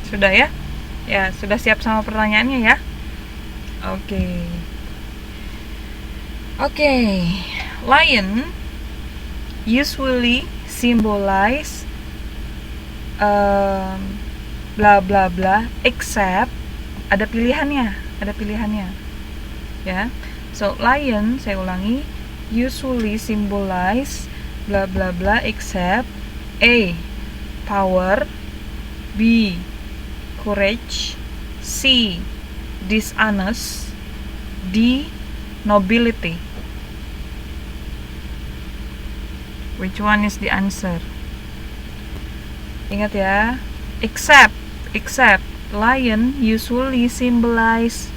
Sudah ya? Ya, sudah siap sama pertanyaannya ya? Oke. Lion usually symbolize bla bla bla except ada pilihannya ya. So lion, saya ulangi, usually symbolize bla bla bla except A, power, B, courage, C, dishonest, D, nobility. Which one is the answer? Ingat ya, except lion usually symbolize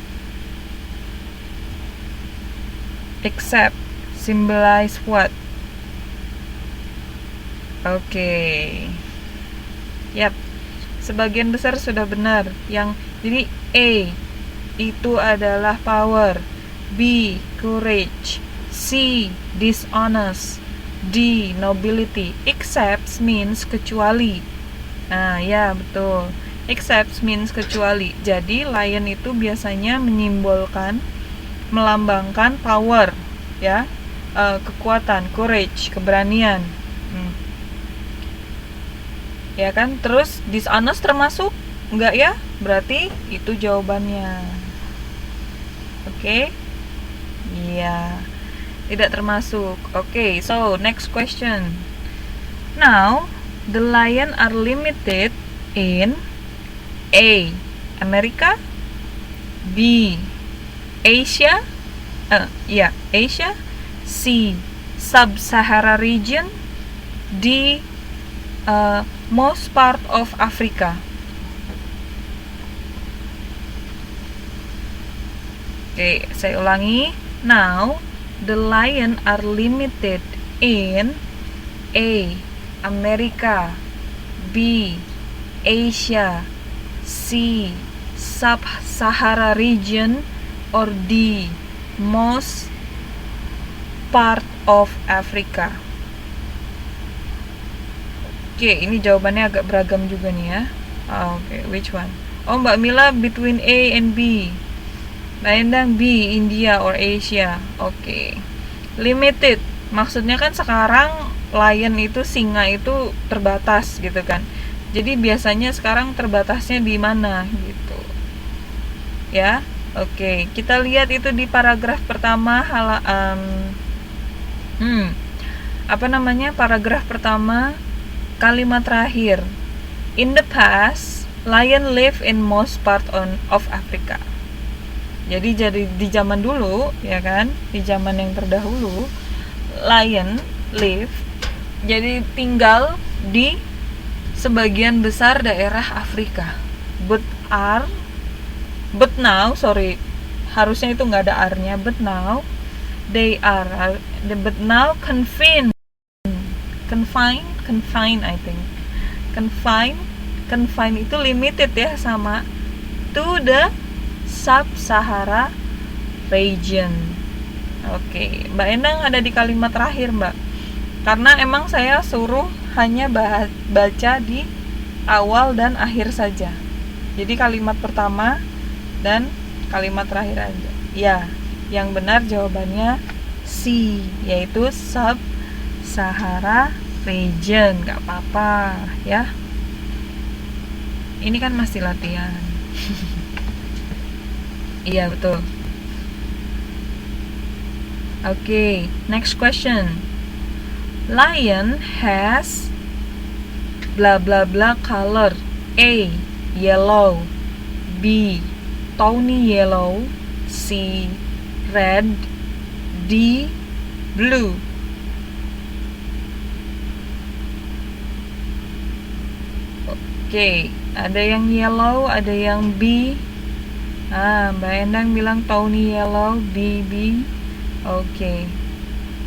what? Yap, sebagian besar sudah benar. Jadi A itu adalah power, B courage, C dishonest, D nobility. Except means kecuali. Nah, ya betul. Except means kecuali. Jadi lion itu biasanya melambangkan power, ya, kekuatan, courage, keberanian. Ya kan? Terus dishonest termasuk? Enggak ya? Berarti itu jawabannya. Oke? Iya. Tidak termasuk. So next question. Now, the lion are limited in A, America, B, Asia, Asia, C, Sub-Sahara region, D, most part of Africa. Saya ulangi. Now, the lion are limited in A, America, B, Asia, C, Sub-Sahara region, or D, most part of Africa. Ini jawabannya agak beragam juga nih ya. Which one? Mbak Mila between A and B. Mbak Endang B, India or Asia. Limited, maksudnya kan sekarang lion itu, singa itu terbatas gitu kan. Jadi biasanya sekarang terbatasnya di mana gitu. Ya. Kita lihat itu di paragraf pertama paragraf pertama, kalimat terakhir. In the past, lion live in most part of Africa. Jadi di zaman dulu, ya kan, di zaman yang terdahulu, lion live, jadi tinggal di sebagian besar daerah Afrika. But now, harusnya itu nggak ada R-nya. But now confined, I think. Confined itu limited ya, sama to the Sub-Sahara region. Mbak Endang ada di kalimat terakhir, Mbak. Karena emang saya suruh hanya baca di awal dan akhir saja. Jadi kalimat pertama dan kalimat terakhir aja. Ya, yang benar jawabannya C, yaitu Sub-Sahara region. Gak apa-apa ya. Ini kan masih latihan. Iya, betul. Next question. Lion has bla bla bla color. A, yellow, B, tawny yellow, C, red, D, blue. Ada yang yellow, ada yang B. Mbak Endang bilang tawny yellow, B.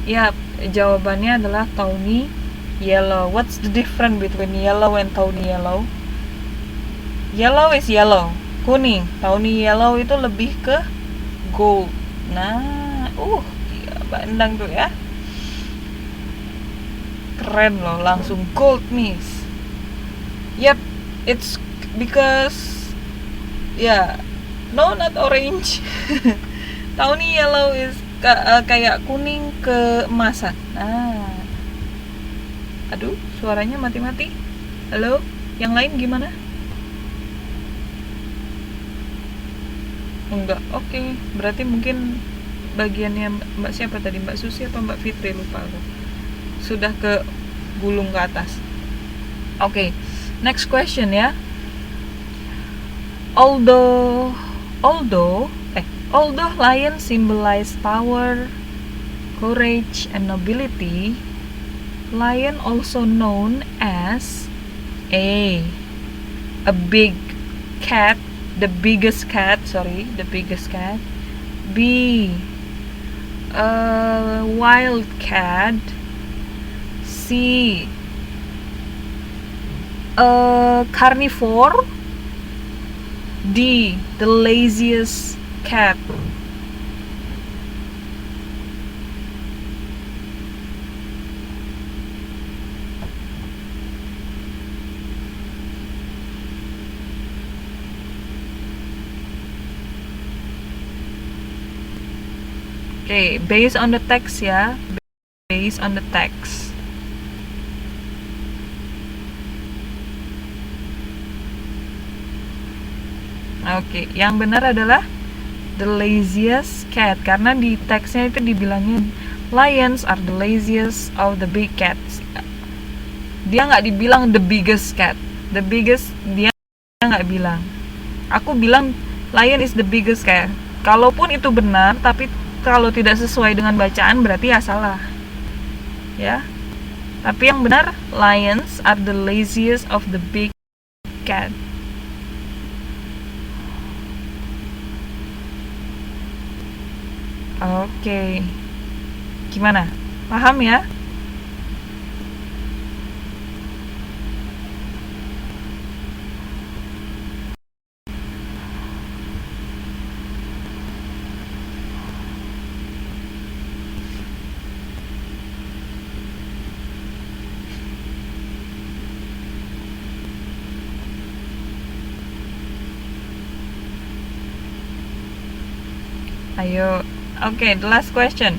Yap, jawabannya adalah tawny yellow. What's the difference between yellow and tawny yellow? Yellow is yellow, kuning. Tawny yellow itu lebih ke gold. Nah, Mbak Endang tuh ya. Keren loh, langsung gold, miss. Yep, it's because no, not orange. Tahu nih, yellow is kayak kuning keemasan. Aduh, suaranya mati-mati. Halo, yang lain gimana? Enggak, oke. Berarti mungkin bagiannya Mbak siapa tadi? Mbak Susi atau Mbak Fitri, lupa aku. Sudah ke gulung ke atas. Oke, next question ya. Although lion symbolize power, courage, and nobility, lion also known as A big cat, the biggest cat. B a wild cat. C a carnivore. D the laziest cat. Okay, based on the text ya. Based on the text. Oke, yang benar adalah the laziest cat, karena di teksnya itu dibilangnya lions are the laziest of the big cats. Dia nggak dibilang the biggest cat. The biggest dia nggak bilang. Aku bilang lion is the biggest cat. Kalaupun itu benar, tapi kalau tidak sesuai dengan bacaan berarti ya salah. Ya. Tapi yang benar, lions are the laziest of the big cat. Oke. Gimana? Paham ya? Ayo. Okay, the last question.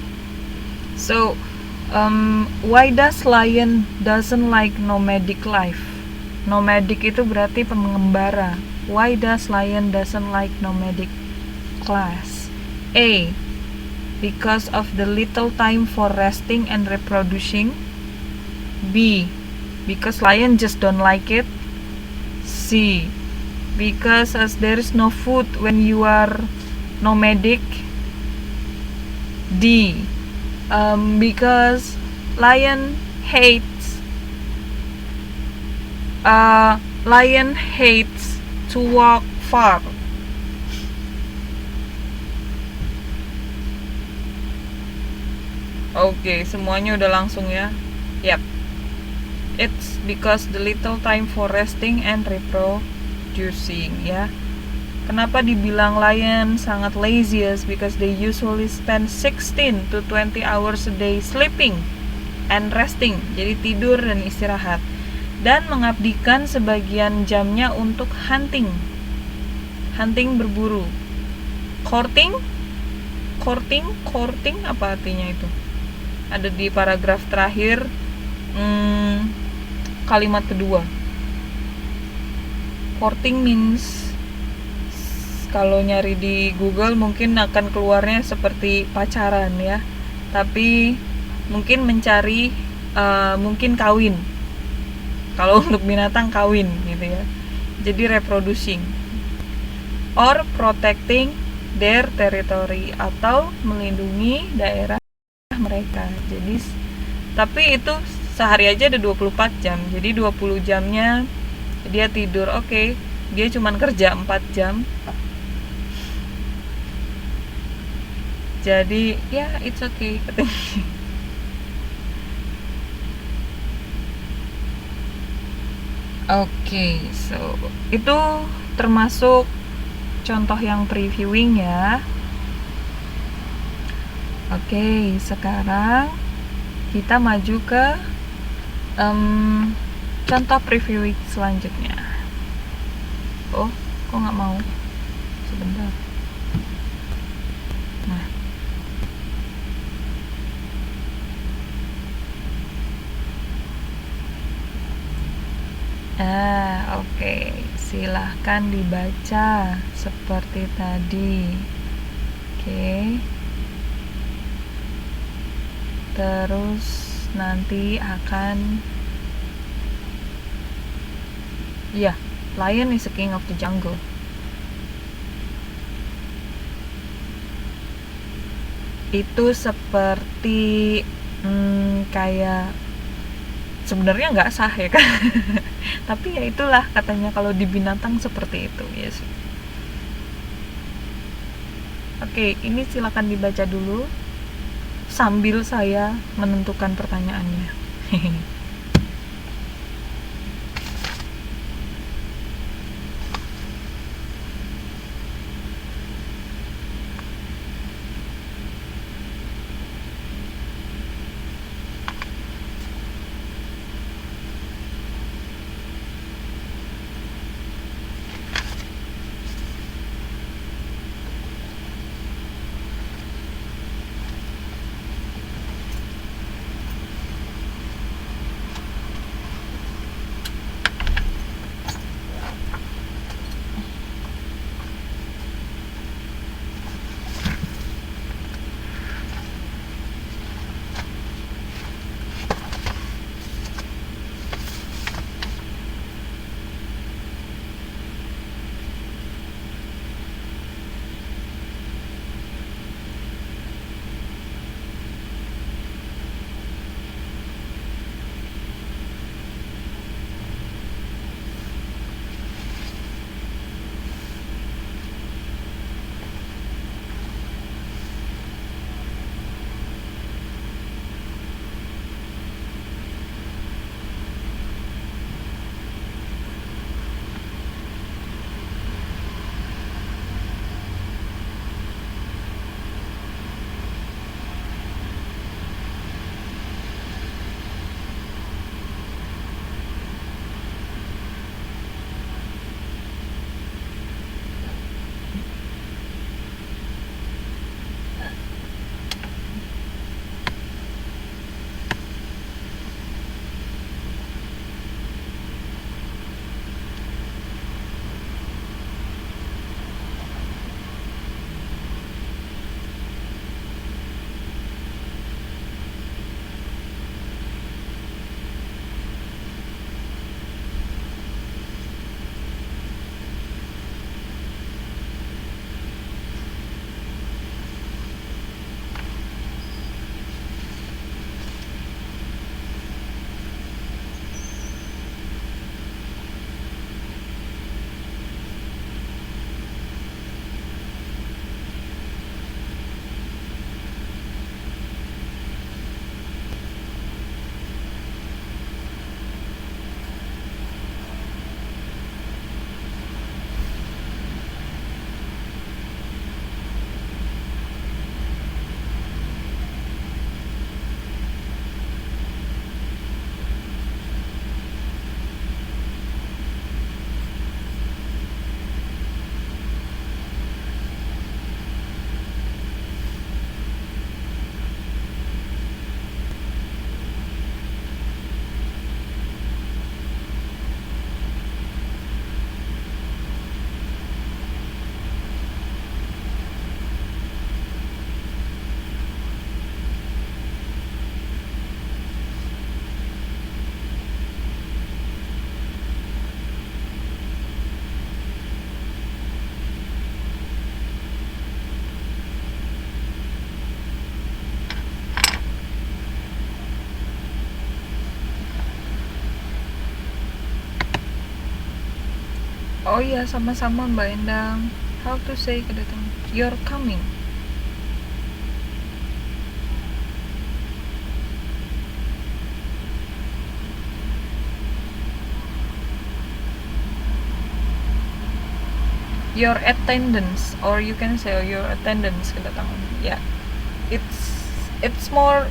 So, why does lion doesn't like nomadic life? Nomadic itu berarti pengembara. Why does lion doesn't like nomadic class? A, because of the little time for resting and reproducing. B, because lion just don't like it. C, because as there is no food when you are nomadic. D, because lion hates to walk far. Oke, semuanya udah langsung ya. Yap. It's because the little time for resting and reproducing ya. Kenapa dibilang lion sangat laziest? Because they usually spend 16 to 20 hours a day sleeping and resting. Jadi tidur dan istirahat. Dan mengabdikan sebagian jamnya untuk hunting. Hunting berburu. Courting apa artinya itu? Ada di paragraf terakhir, kalimat kedua. Courting means, kalau nyari di Google mungkin akan keluarnya seperti pacaran ya, tapi mungkin mencari mungkin kawin. Kalau untuk binatang kawin gitu ya. Jadi reproducing or protecting their territory, atau melindungi daerah mereka. Jadi tapi itu sehari aja ada 24 jam. Jadi 20 jamnya dia tidur. Oke, dia cuman kerja 4 jam. Jadi ya it's okay. Oke, so itu termasuk contoh yang previewing ya. Oke, sekarang kita maju ke contoh previewing selanjutnya. Oh, kok nggak mau? Sebentar. Nah, oke. Silahkan dibaca seperti tadi. Oke. Terus nanti akan Lion is the king of the jungle. Itu seperti kayak sebenarnya nggak sah ya kan. Tapi ya itulah katanya kalau di binatang seperti itu ya sih. Oke, ini silakan dibaca dulu sambil saya menentukan pertanyaannya. Oh iya, sama-sama Mbak Endang. How to say kedatangan? You're coming. Your attendance, or you can say your attendance kedatangan. Yeah, it's more